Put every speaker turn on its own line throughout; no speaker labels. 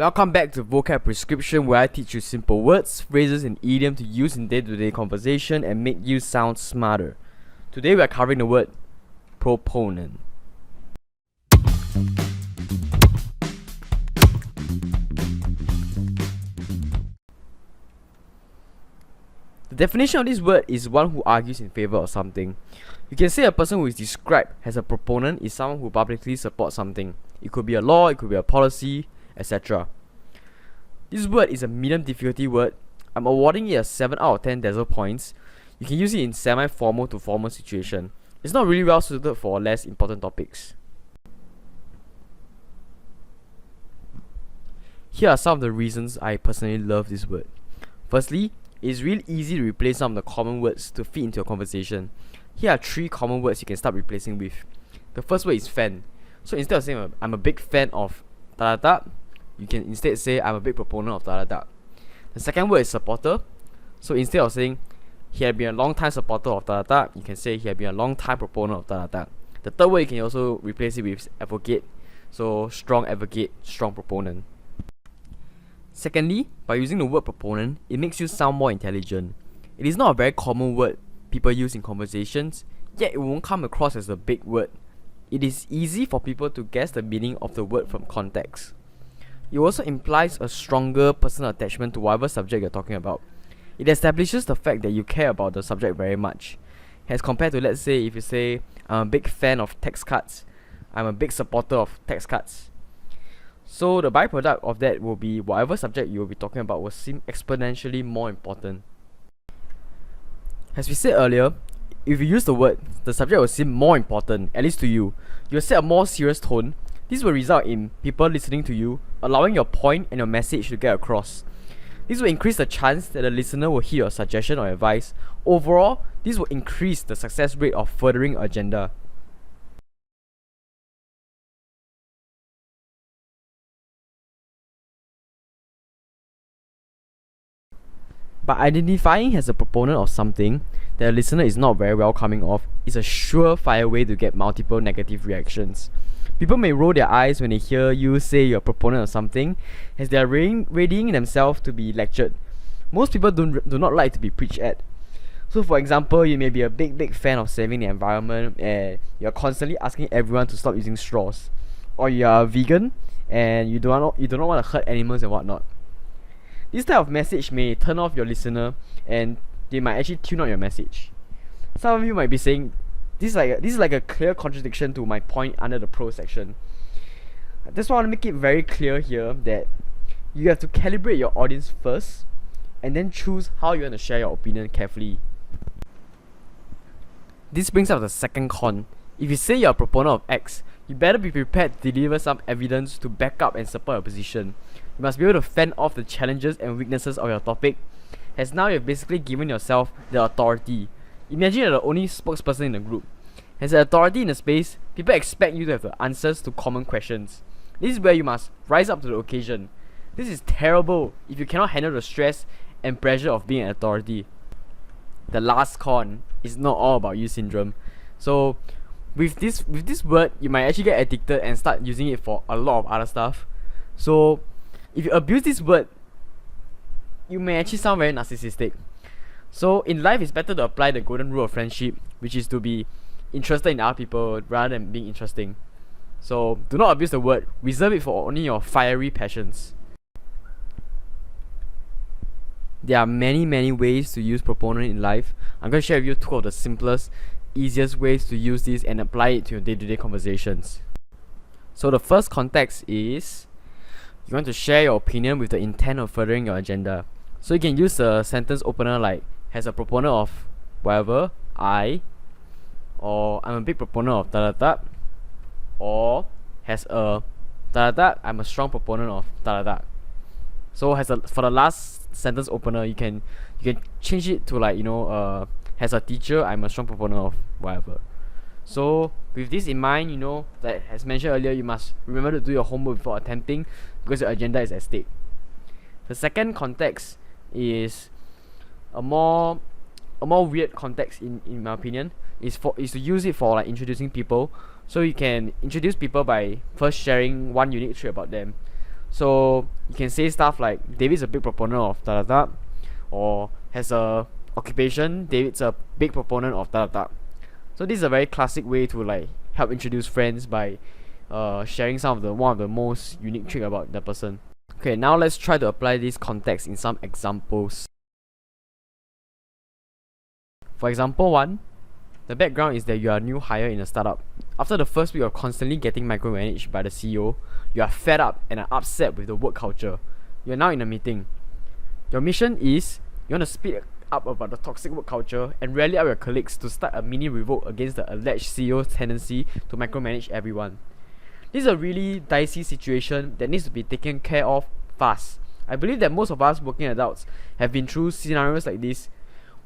Welcome back to Vocab Prescription, where I teach you simple words, phrases, and idioms to use in day-to-day conversation and make you sound smarter. Today we are covering the word proponent. The definition of this word is one who argues in favor of something. You can say a person who is described as a proponent is someone who publicly supports something. It could be a law, it could be a policy, etc. This word is a medium difficulty word. I'm awarding it a 7 out of 10 decimal points. You can use it in semi-formal to formal situation. It's not really well suited for less important topics. Here are some of the reasons I personally love this word. Firstly, it's really easy to replace some of the common words to fit into a conversation. Here are 3 common words you can start replacing with. The first word is fan. So instead of saying I'm a big fan of da da da, you can instead say I'm a big proponent of da da da. The second word is supporter. So instead of saying he had been a long time supporter of da da da, you can say he had been a long time proponent of da da da. The third word you can also replace it with advocate. So strong advocate, strong proponent. Secondly, by using the word proponent, it makes you sound more intelligent. It is not a very common word people use in conversations, yet it won't come across as a big word. It is easy for people to guess the meaning of the word from context. It also implies a stronger personal attachment to whatever subject you're talking about. It establishes the fact that you care about the subject very much, as compared to, let's say, if you say, I'm a big fan of tax cuts, I'm a big supporter of tax cuts. So the byproduct of that will be whatever subject you will be talking about will seem exponentially more important. As we said earlier, if you use the word, the subject will seem more important, at least to you. You'll set a more serious tone. This will result in people listening to you, allowing your point and your message to get across. This will increase the chance that the listener will hear your suggestion or advice. Overall, this will increase the success rate of furthering your agenda. By identifying as a proponent of something that a listener is not very welcoming of is a surefire way to get multiple negative reactions. People may roll their eyes when they hear you say you're a proponent of something, as they are readying themselves to be lectured. Most people do not like to be preached at. So for example, you may be a big fan of saving the environment and you're constantly asking everyone to stop using straws. Or you are a vegan and you do not want to hurt animals and whatnot. This type of message may turn off your listener and they might actually tune out your message. Some of you might be saying, this is like a clear contradiction to my point under the pro section. That's why I want to make it very clear here that you have to calibrate your audience first and then choose how you want to share your opinion carefully. This brings up the second con. If you say you're a proponent of X, you better be prepared to deliver some evidence to back up and support your position. You must be able to fend off the challenges and weaknesses of your topic, as now you've basically given yourself the authority. Imagine you're the only spokesperson in the group. As an authority in the space, people expect you to have the answers to common questions. This is where you must rise up to the occasion. This is terrible if you cannot handle the stress and pressure of being an authority. The last con is not all about you syndrome. So with this word, you might actually get addicted and start using it for a lot of other stuff. So if you abuse this word, you may actually sound very narcissistic. So in life, it's better to apply the golden rule of friendship, which is to be interested in other people rather than being interesting. So do not abuse the word. Reserve it for only your fiery passions. There are many ways to use proponent in life. I'm going to share with you 2 of the simplest, easiest ways to use this and apply it to your day-to-day conversations. So the first context is you want to share your opinion with the intent of furthering your agenda. So you can use a sentence opener like, as a proponent of whatever, or I'm a big proponent of da da da, or has a da da da, I'm a strong proponent of da da da. So for the last sentence opener, you can change it to like, as a teacher, I'm a strong proponent of whatever. So with this in mind, that as mentioned earlier, you must remember to do your homework before attempting, because your agenda is at stake. The second context is a more weird context in my opinion. Is to use it for like introducing people. So you can introduce people by first sharing one unique trait about them. So you can say stuff like David's a big proponent of da da da, or has a occupation, David's a big proponent of da da da. So this is a very classic way to like help introduce friends by sharing some of the one of the most unique trait about the person. Okay, now let's try to apply this context in some examples. For example 1, the background is that you are a new hire in a startup. After the first week of constantly getting micromanaged by the CEO, you are fed up and are upset with the work culture. You are now in a meeting. Your mission is you want to speak up about the toxic work culture and rally up your colleagues to start a mini revolt against the alleged CEO's tendency to micromanage everyone. This is a really dicey situation that needs to be taken care of fast. I believe that most of us working adults have been through scenarios like this.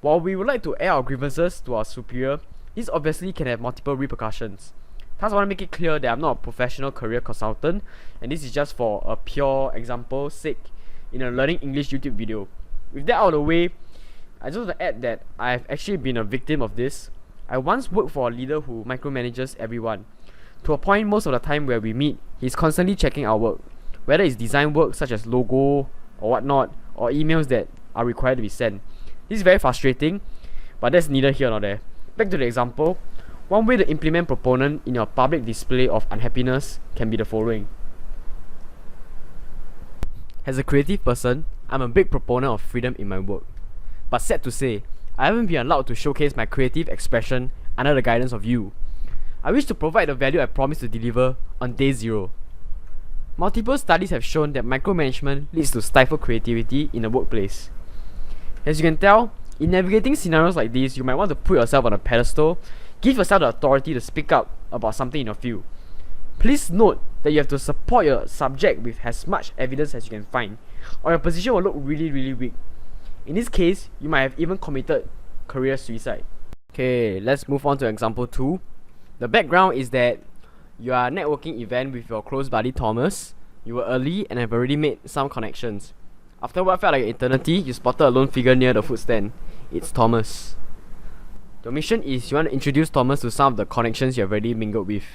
While we would like to air our grievances to our superior, this obviously can have multiple repercussions. Thus, I want to make it clear that I'm not a professional career consultant, and this is just for a pure example sake in a learning English YouTube video. With that out of the way, I just want to add that I've actually been a victim of this. I once worked for a leader who micromanages everyone. To a point most of the time where we meet, he's constantly checking our work, whether it's design work such as logo or whatnot, or emails that are required to be sent. This is very frustrating, but that's neither here nor there. Back to the example, one way to implement Proponent in your public display of unhappiness can be the following. As a creative person, I'm a big proponent of freedom in my work. But sad to say, I haven't been allowed to showcase my creative expression under the guidance of you. I wish to provide the value I promised to deliver on day 0. Multiple studies have shown that micromanagement leads to stifled creativity in the workplace. As you can tell, in navigating scenarios like this, you might want to put yourself on a pedestal, give yourself the authority to speak up about something in your field. Please note that you have to support your subject with as much evidence as you can find, or your position will look really weak. In this case, you might have even committed career suicide. Okay, let's move on to example 2. The background is that you are at a networking event with your close buddy Thomas. You were early and have already made some connections. After what felt like an eternity, you spotted a lone figure near the food stand. It's Thomas. The mission is you want to introduce Thomas to some of the connections you have already mingled with.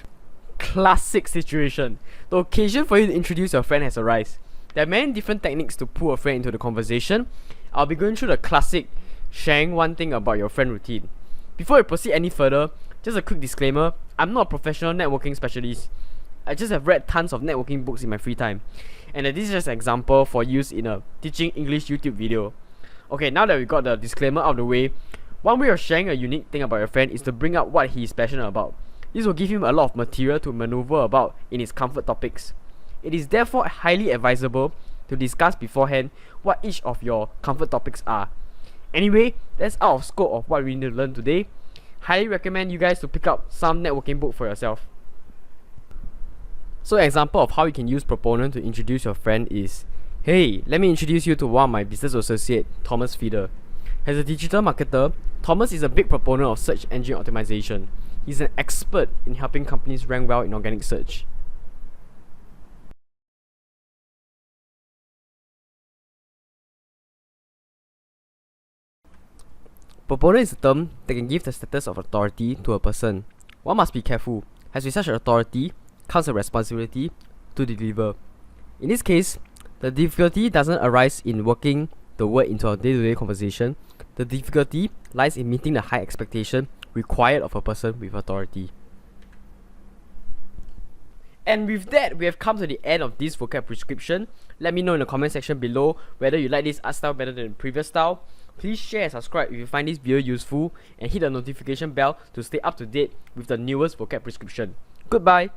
Classic situation. The occasion for you to introduce your friend has arisen. There are many different techniques to pull a friend into the conversation. I'll be going through the classic sharing one thing about your friend routine. Before we proceed any further, just a quick disclaimer, I'm not a professional networking specialist. I just have read tons of networking books in my free time. And this is just an example for use in a teaching English YouTube video. Okay, now that we got the disclaimer out of the way, one way of sharing a unique thing about your friend is to bring up what he is passionate about. This will give him a lot of material to maneuver about in his comfort topics. It is therefore highly advisable to discuss beforehand what each of your comfort topics are. Anyway, that's out of scope of what we need to learn today. Highly recommend you guys to pick up some networking book for yourself. So an example of how you can use Proponent to introduce your friend is, hey, let me introduce you to one of my business associate, Thomas Feeder. As a digital marketer, Thomas is a big proponent of search engine optimization. He's an expert in helping companies rank well in organic search. Proponent is a term that can give the status of authority to a person. One must be careful, as with such authority comes a responsibility to deliver. In this case, the difficulty doesn't arise in working the word into our day-to-day conversation. The difficulty lies in meeting the high expectation required of a person with authority. And with that, we have come to the end of this vocab prescription. Let me know in the comment section below whether you like this art style better than the previous style. Please share and subscribe if you find this video useful, and hit the notification bell to stay up to date with the newest vocab prescription. Goodbye!